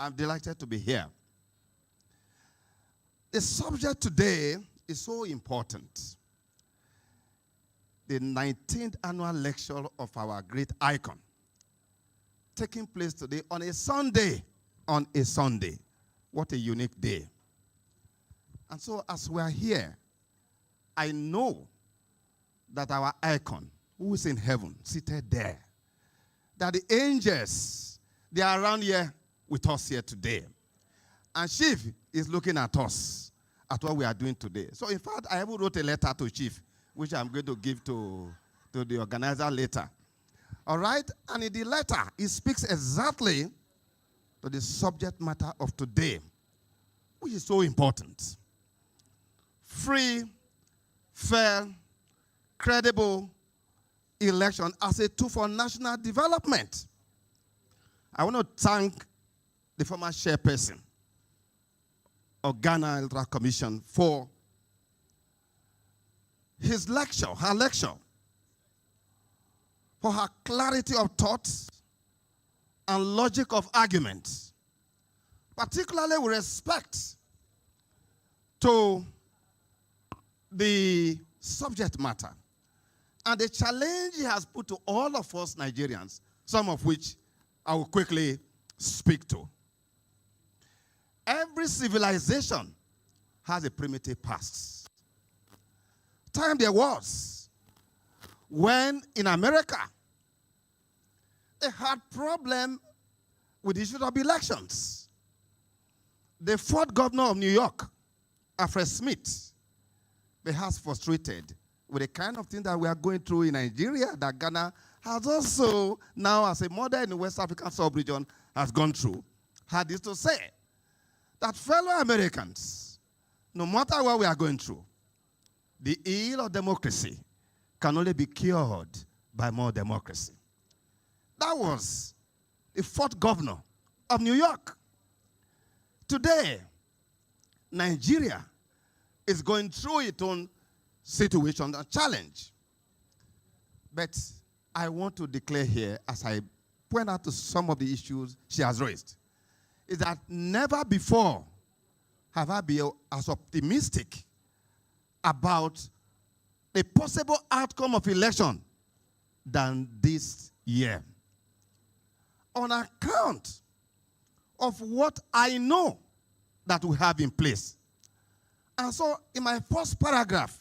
I'm delighted to be here. The subject today is so important. The 19th annual lecture of our great icon, taking place today on a Sunday. On a Sunday. What a unique day. And so as we are here, I know that our icon, who is in heaven, seated there, that the angels, they are around here with us here today. And Chief is looking at us, at what we are doing today. So in fact, I even wrote a letter to Chief, which I'm going to give to the organizer later. All right? And in the letter, it speaks exactly to the subject matter of today, which is so important. Free, fair, credible election as a tool for national development. I want to thank the former chairperson of Ghana Electoral Commission for his lecture, her lecture, for her clarity of thoughts and logic of argument, particularly with respect to the subject matter and the challenge he has put to all of us Nigerians, some of which I will quickly speak to. Every civilization has a primitive past. Time there was when in America they had problem with the issue of elections. The fourth governor of New York, Alfred Smith, perhaps frustrated with the kind of thing that we are going through in Nigeria, that Ghana has also now, as a model in the West African sub-region, has gone through, had this to say, that fellow Americans, no matter what we are going through, the ill of democracy can only be cured by more democracy. That was the fourth governor of New York. Today, Nigeria is going through its own situation and challenge. But I want to declare here, as I point out to some of the issues she has raised, is that never before have I been as optimistic about the possible outcome of election than this year. On account of what I know that we have in place. And so in my first paragraph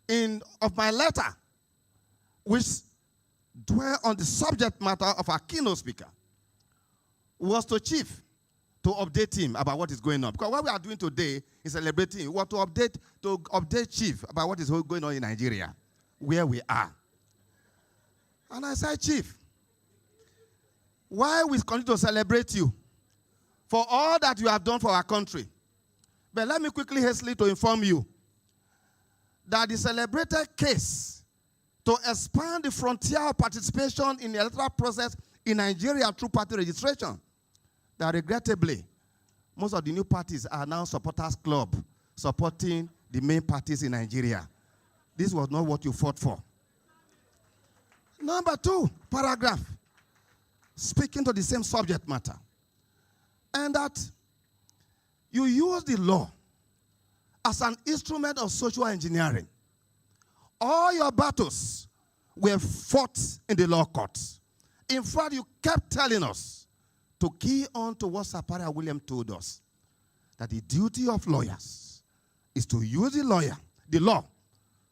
of my letter, which dwell on the subject matter of our keynote speaker, was to Chief to update him about what is going on. Because what we are doing today is celebrating. We want to update Chief about what is going on in Nigeria, where we are. And I said, Chief, why we continue to celebrate you for all that you have done for our country? But let me quickly hastily to inform you that the celebrated case to expand the frontier of participation in the electoral process in Nigeria through party registration, that regrettably, most of the new parties are now supporters club supporting the main parties in Nigeria. This was not what you fought for. Number 2, paragraph, speaking to the same subject matter. And that you use the law as an instrument of social engineering. All your battles were fought in the law courts. In fact, you kept telling us to key on to what Sapara William told us, that the duty of lawyers is to use the law,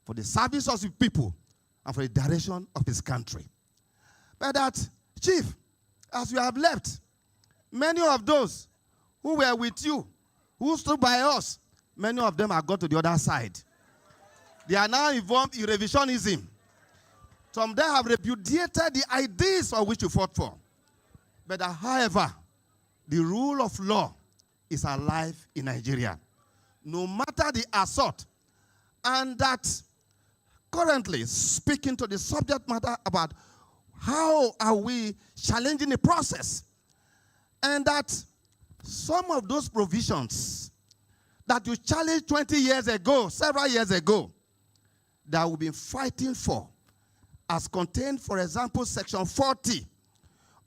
for the service of the people and for the direction of his country. But that, Chief, as you have left, many of those who were with you, who stood by us, many of them have gone to the other side. They are now involved in revisionism. Some of them have repudiated the ideas for which you fought for. But however, the rule of law is alive in Nigeria, no matter the assault. And that currently, speaking to the subject matter about how are we challenging the process, and that some of those provisions that you challenged 20 years ago, several years ago, that we've been fighting for, as contained, for example, Section 40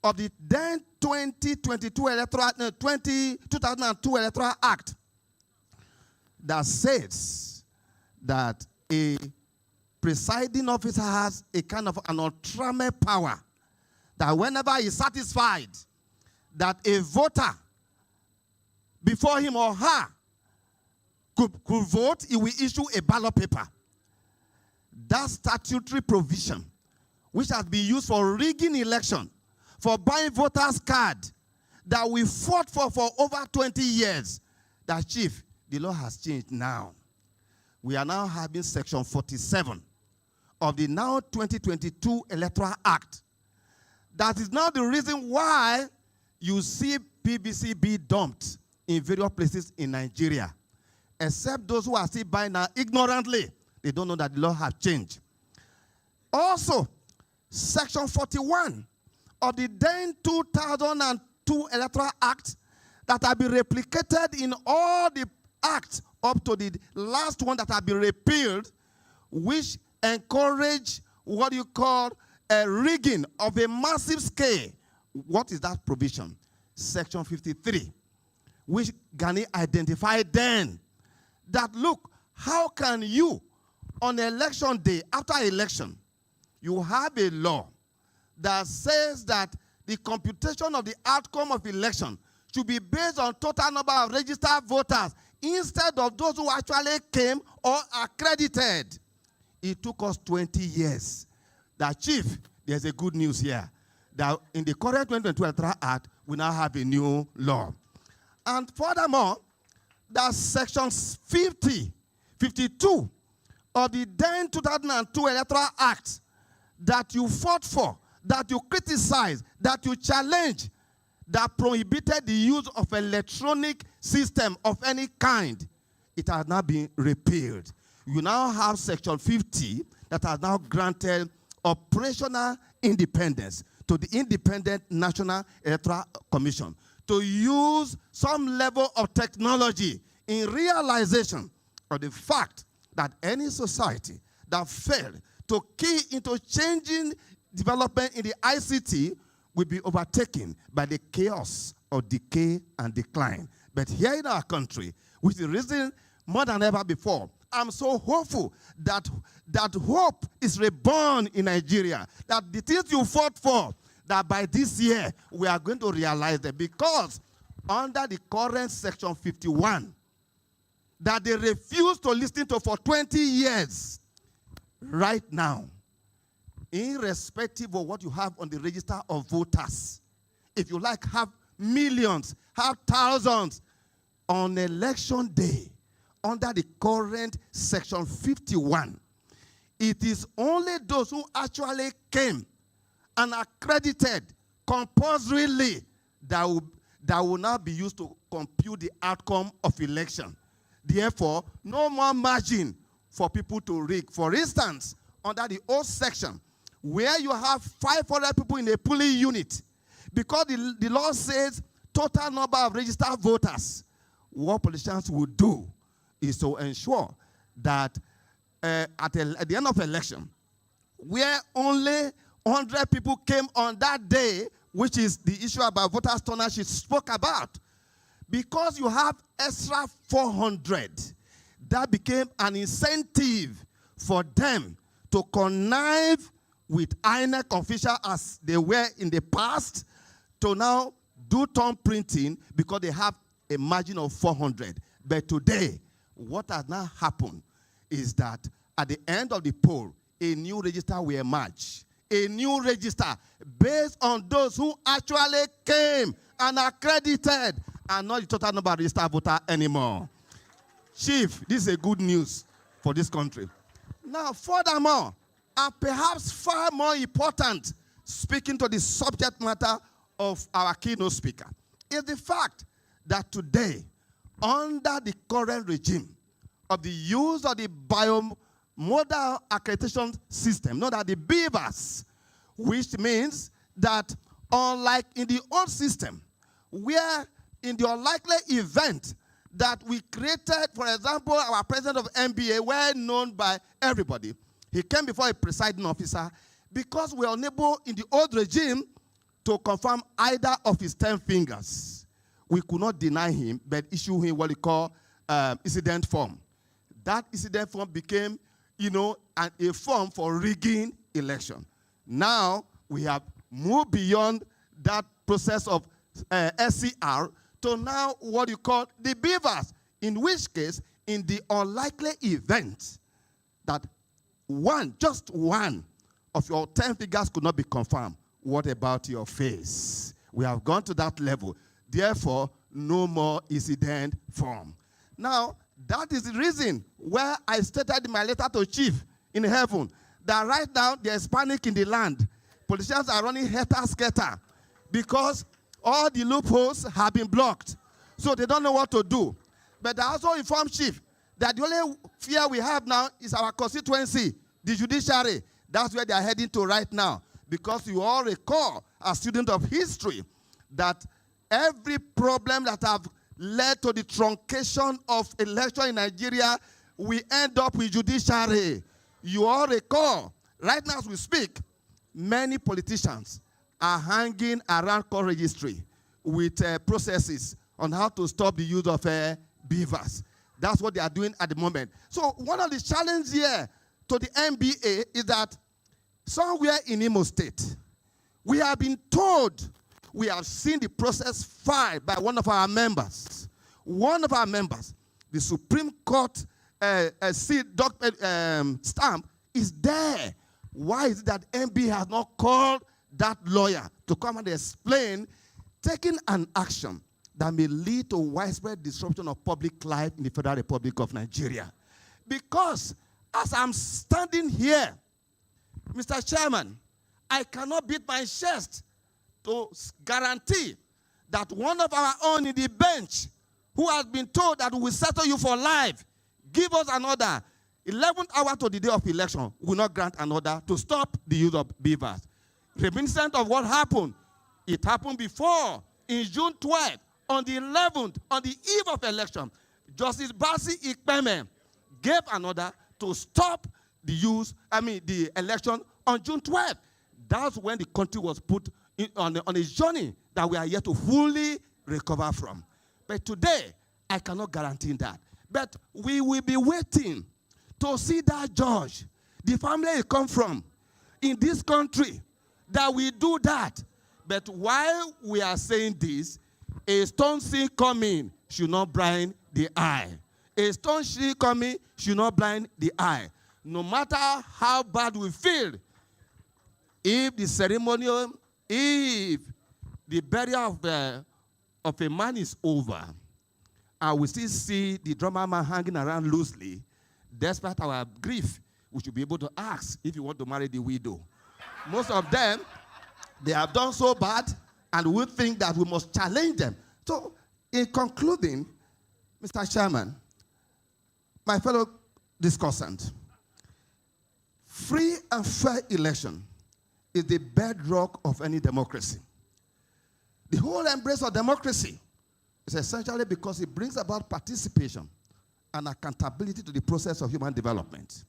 of the then 2002 Electoral Act that says that a presiding officer has a kind of an ultimate power that whenever he is satisfied that a voter before him or her could vote, he will issue a ballot paper. That statutory provision, which has been used for rigging election, for buying voters' card, that we fought for over 20 years, that, Chief, the law has changed now. We are now having Section 47 of the now 2022 Electoral Act. That is now the reason why you see PVC be dumped in various places in Nigeria. Except those who are still buying now ignorantly. They don't know that the law has changed. Also, Section 41 of the then 2002 Electoral Act that have been replicated in all the acts up to the last one that have been repealed, which encourage what you call a rigging of a massive scale. What is that provision? Section 53, which Gani identified then that, look, how can you, on election day, after election, you have a law that says that the computation of the outcome of election should be based on total number of registered voters instead of those who actually came or accredited. It took us 20 years. That, Chief, there's a good news here. That in the current 2022 Electoral Act, we now have a new law. And furthermore, that Section 52 of the then 2002 Electoral Act that you fought for, that you criticized, that you challenged, that prohibited the use of electronic system of any kind, it has now been repealed. You now have Section 50 that has now granted operational independence to the Independent National Electoral Commission to use some level of technology in realization of the fact that any society that failed to key into changing development in the ICT will be overtaken by the chaos of decay and decline. But here in our country, which is risen more than ever before, I'm so hopeful that hope is reborn in Nigeria, that the things you fought for, that by this year we are going to realize that, because under the current Section 51, that they refused to listen to for 20 years, right now, irrespective of what you have on the register of voters, if you like, have millions, have thousands, on election day, under the current Section 51, it is only those who actually came and accredited compulsorily that will now be used to compute the outcome of election. Therefore, no more margin for people to rig. For instance, under the old section, where you have 500 people in a polling unit, because the law says total number of registered voters, what politicians will do is to ensure that at the end of election, where only 100 people came on that day, which is the issue about voters' turnout she spoke about, because you have extra 400, that became an incentive for them to connive with Inec officials as they were in the past to now do thumb printing because they have a margin of 400. But today, what has now happened is that at the end of the poll, a new register will emerge. A new register based on those who actually came and accredited and not the total number of registered voters anymore. Chief, this is a good news for this country. Now, furthermore, and perhaps far more important, speaking to the subject matter of our keynote speaker, is the fact that today, under the current regime of the use of the biomodal accreditation system, known as the BVAS, which means that unlike in the old system, where in the unlikely event that we created, for example, our president of NBA, well known by everybody, he came before a presiding officer, because we were unable in the old regime to confirm either of his 10 fingers, we could not deny him, but issue him what we call incident form. That incident form became, a form for rigging election. Now, we have moved beyond that process of SCR to now what you call the beavers, in which case, in the unlikely event that just one of your 10 figures could not be confirmed, what about your face? We have gone to that level. Therefore, no more incident form. Now, that is the reason where I stated in my letter to Chief in heaven that right now there is panic in the land. Politicians are running helter-skelter because all the loopholes have been blocked. So they don't know what to do. But I also informed Chief that the only fear we have now is our constituency, the judiciary. That's where they are heading to right now. Because you all recall, as students of history, that every problem that have led to the truncation of election in Nigeria, we end up with judiciary. You all recall, right now as we speak, many politicians are hanging around court registry with processes on how to stop the use of beavers. That's what they are doing at the moment. So one of the challenges here to the NBA is that somewhere in Imo State, we have been told, we have seen the process filed by one of our members. One of our members, the Supreme Court stamp is there. Why is it that MB has not called that lawyer to come and explain taking an action that may lead to widespread disruption of public life in the Federal Republic of Nigeria? Because as I'm standing here, Mr. Chairman, I cannot beat my chest to guarantee that one of our own in the bench who has been told that we will settle you for life, give us an order, 11th hour to the day of election, will not grant an order to stop the use of beavers. Reminiscent of what happened, it happened before, in June 12th, on the 11th, on the eve of election, Justice Basi Ikpeme gave an order to stop the election on June 12th. That's when the country was put on a journey that we are yet to fully recover from. But today, I cannot guarantee that. But we will be waiting to see that judge, the family he come from, in this country, that we do that. But while we are saying this, a stone sea coming should not blind the eye. A stone sea coming should not blind the eye. No matter how bad we feel, if the ceremonial, if the burial of a man is over, and we still see the drummer man hanging around loosely, despite our grief, we should be able to ask if you want to marry the widow. Most of them, they have done so bad, and we think that we must challenge them. So, in concluding, Mr. Chairman, my fellow discussant, free and fair election is the bedrock of any democracy. The whole embrace of democracy is essentially because it brings about participation and accountability to the process of human development.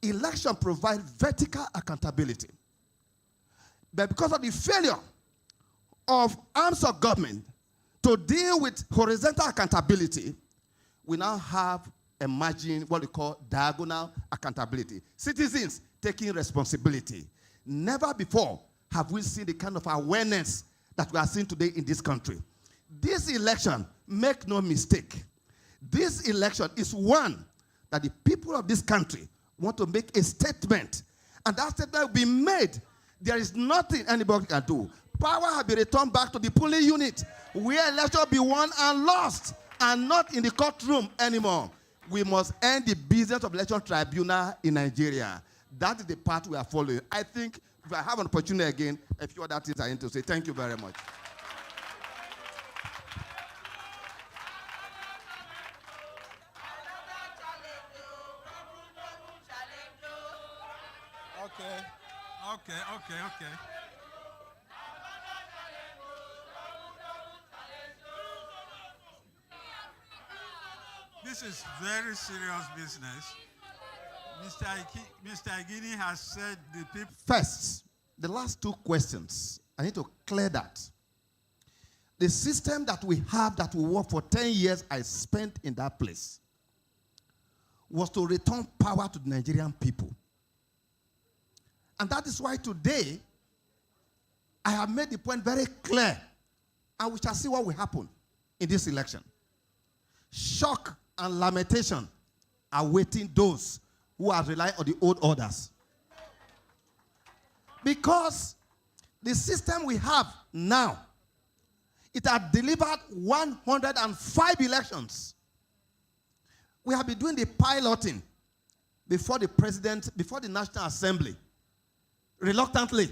Election provides vertical accountability. But because of the failure of arms of government to deal with horizontal accountability, we now have emerging what we call diagonal accountability. Citizens taking responsibility. Never before have we seen the kind of awareness that we are seeing today in this country. This election, make no mistake, this election is one that the people of this country want to make a statement. And that statement will be made. There is nothing anybody can do. Power has been returned back to the polling unit, where election will be won and lost, and not in the courtroom anymore. We must end the business of election tribunal in Nigeria. That is the path we are following. I think if I have an opportunity again, a few other things I need to say. Thank you very much. Okay. This is very serious business. Mr. Igini has said the people... First, the last two questions I need to clear that. The system that we have that will work for 10 years I spent in that place was to return power to the Nigerian people. And that is why today I have made the point very clear, and we shall see what will happen in this election. Shock and lamentation are awaiting those who are relying on the old orders. Because the system we have now, it has delivered 105 elections. We have been doing the piloting before the president, before the National Assembly, reluctantly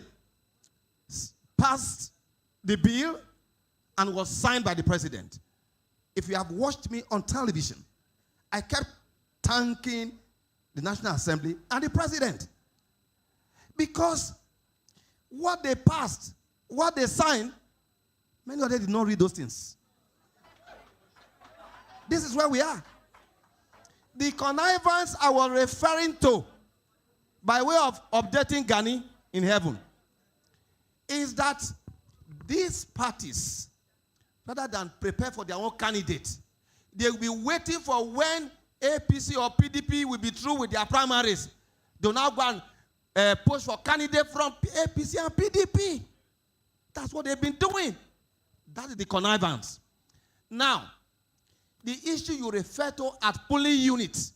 passed the bill and was signed by the president. If you have watched me on television, I kept thanking the National Assembly and the president. Because what they passed, what they signed, many of them did not read those things. This is where we are. The connivance I was referring to, by way of updating Gani in heaven, is that these parties, rather than prepare for their own candidate, they will be waiting for when APC or PDP will be through with their primaries. They will now go and push for candidates from APC and PDP. That's what they've been doing. That is the connivance. Now, the issue you refer to as polling units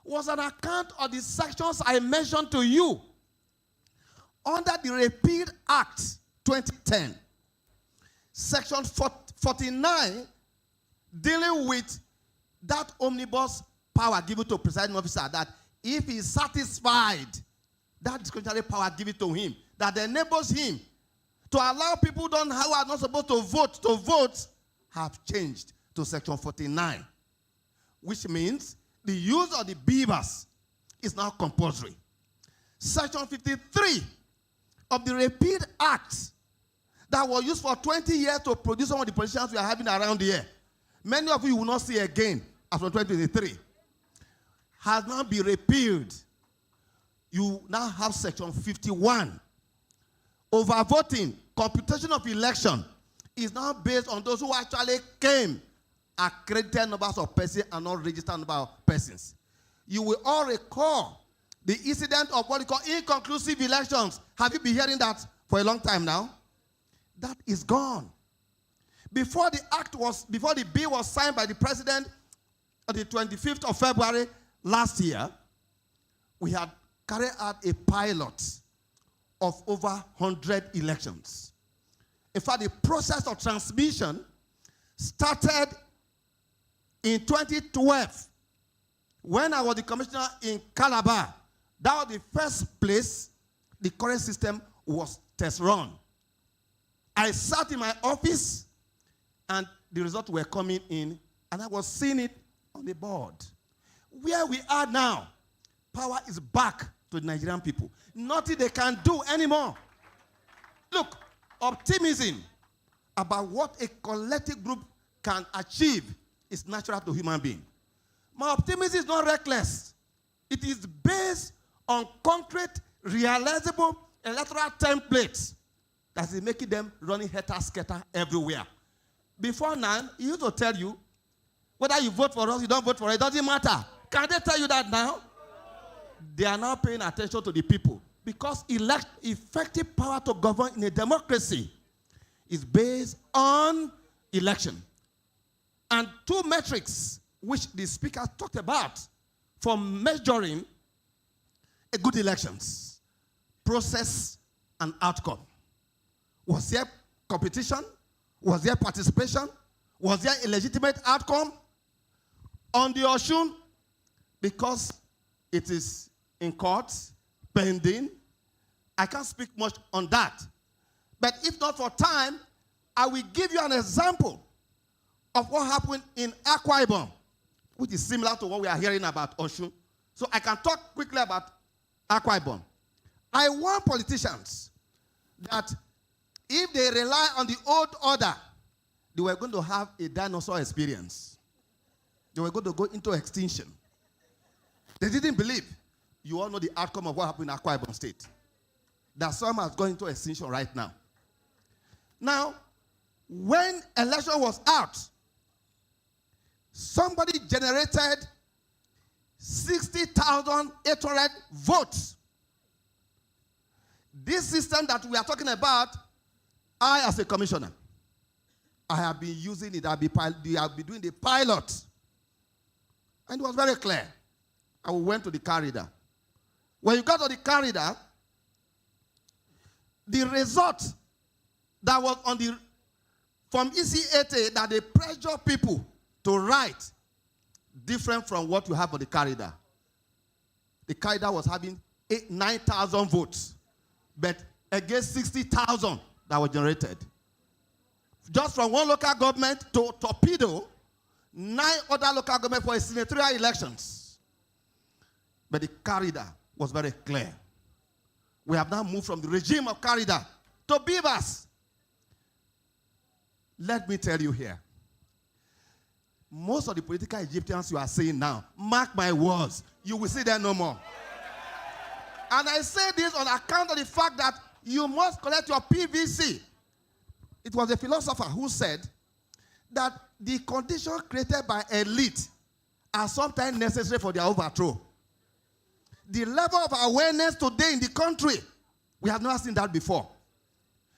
was an account of the sections I mentioned to you under the Repeal Act 2010. Section 49 dealing with that omnibus power given to presiding officer, that if he is satisfied, that discretionary power given to him, that enables him to allow people who are not supposed to vote, have changed to Section 49, which means the use of the beavers is now compulsory. Section 53 of the Repeal Act that was used for 20 years to produce some of the politicians we are having around here, many of you will not see again as from 2023, has now been repealed. You now have Section 51. Overvoting, computation of election is now based on those who actually came, accredited numbers of persons and not registered number of persons. You will all recall the incident of what we call inconclusive elections. Have you been hearing that for a long time now? That is gone. Before the bill was signed by the president on the 25th of February last year, we had carried out a pilot of over 100 elections. In fact, the process of transmission started in 2012 when I was the commissioner in Calabar. That was the first place the current system was test run. I sat in my office and the results were coming in and I was seeing it on the board. Where we are now, power is back to the Nigerian people. Nothing they can do anymore. Look, optimism about what a collective group can achieve is natural to human being. My optimism is not reckless. It is based on concrete, realizable electoral templates that is making them running helter-skelter everywhere. Before now, he used to tell you whether you vote for us, you don't vote for us, it doesn't matter. Can they tell you that now? They are now paying attention to the people because effective power to govern in a democracy is based on election. And two metrics which the speaker talked about for measuring a good elections: process and outcome. Was there competition? Was there participation? Was there a legitimate outcome? On the Osun, because it is in court, pending, I can't speak much on that. But if not for time, I will give you an example of what happened in Akwa Ibom, which is similar to what we are hearing about Osun. So I can talk quickly about Akwa Ibom. I warn politicians that if they rely on the old order, they were going to have a dinosaur experience. They were going to go into extinction. They didn't believe. You all know the outcome of what happened in Akwa Ibom State. That some has gone into extinction right now. Now, when election was out, somebody generated 60,800 votes. This system that we are talking about, I, as a commissioner, I have been using it. I have been doing the pilot. And it was very clear. I went to the corridor. When you got to the corridor, the result that was on the from EC80 that they pressure people to write different from what you have on the corridor. The corridor was having 9,000 votes, but against 60,000 that were generated. Just from one local government to Torpedo, 9 other local governments for senatorial elections. But the corridor was very clear. We have now moved from the regime of corridor to beavers. Let me tell you here. Most of the political Egyptians you are seeing now, mark my words, you will see them no more. And I say this on account of the fact that you must collect your PVC. It was a philosopher who said that the conditions created by elite are sometimes necessary for their overthrow. The level of awareness today in the country, we have never seen that before.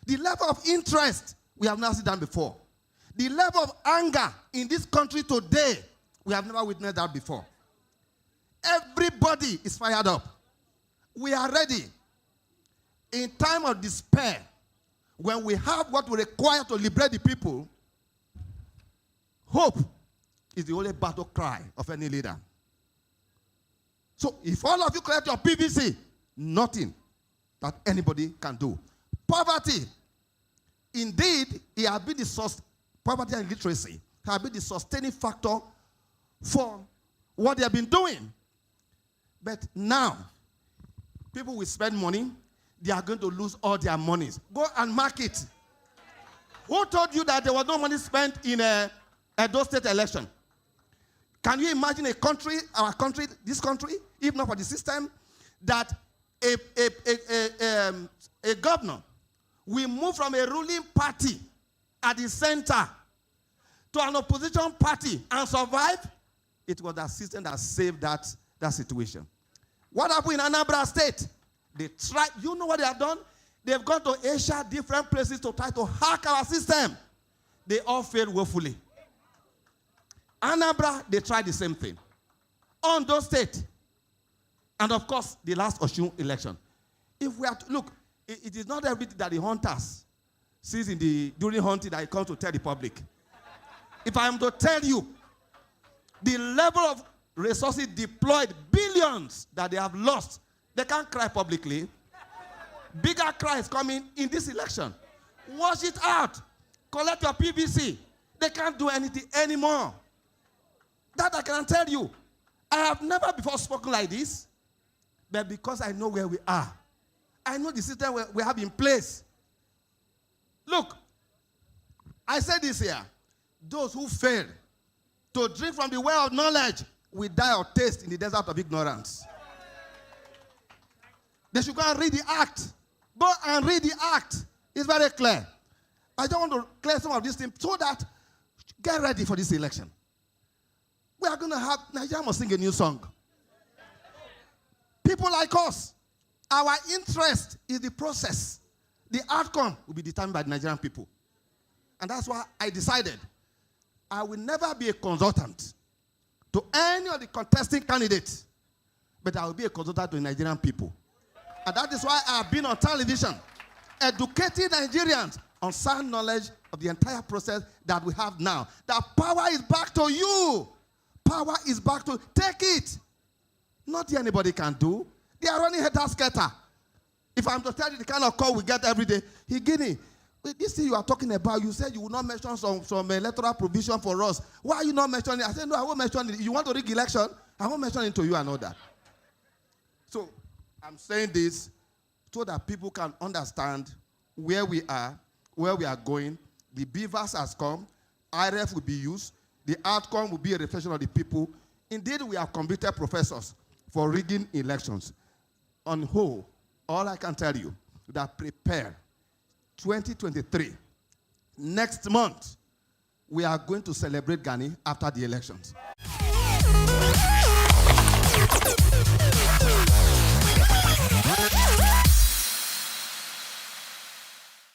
The level of interest, we have never seen that before. The level of anger in this country today, we have never witnessed that before. Everybody is fired up. We are ready. In time of despair, when we have what we require to liberate the people, hope is the only battle cry of any leader. So if all of you collect your PVC, nothing that anybody can do. Poverty, indeed, it has been the source. Poverty and illiteracy have been the sustaining factor for what they have been doing. But now, people will spend money, they are going to lose all their monies. Go and mark it. Who told you that there was no money spent in Edo State election? Can you imagine a country, our country, this country, if not for the system, that a governor will move from a ruling party at the center to an opposition party and survive? It was that system that saved that situation. What happened in Anambra State? They tried, you know what they have done? They've gone to Asia, different places to try to hack our system. They all failed woefully. Anambra, they tried the same thing. Ondo State. And of course, the last Osun election. If we are to look, it is not everything that the hunters sees during hunting that he comes to tell the public. If I am to tell you the level of resources deployed, billions that they have lost, they can't cry publicly. Bigger cry is coming in this election. Wash it out. Collect your PVC. They can't do anything anymore. That I can tell you. I have never before spoken like this, but because I know where we are. I know the system we have in place. Look, I said this here. Those who fail to drink from the well of knowledge will die of taste in the desert of ignorance. They should go and read the act. Go and read the act. It's very clear. I just want to clear some of these things so that get ready for this election. We are going to have, Nigeria must sing a new song. People like us, our interest is the process. The outcome will be determined by the Nigerian people. And that's why I decided I will never be a consultant to any of the contesting candidates, but I will be a consultant to the Nigerian people. And that is why I have been on television, educating Nigerians on sound knowledge of the entire process that we have now. That power is back to you. Power is back to, take it. Nothing anybody can do. They are running head-scatter. If I'm to tell you the kind of call we get every day, Igini, this thing you are talking about, you said you will not mention some electoral provision for us. Why are you not mentioning it? I said, no, I won't mention it. You want to rig election? I won't mention it to you and all that. So I'm saying this so that people can understand where we are, where we are going. The beavers has come. IRF will be used. The outcome will be a reflection of the people. Indeed, we have convicted professors for rigging elections. On whole, all I can tell you that prepare 2023 Next month, we are going to celebrate Gani after the elections.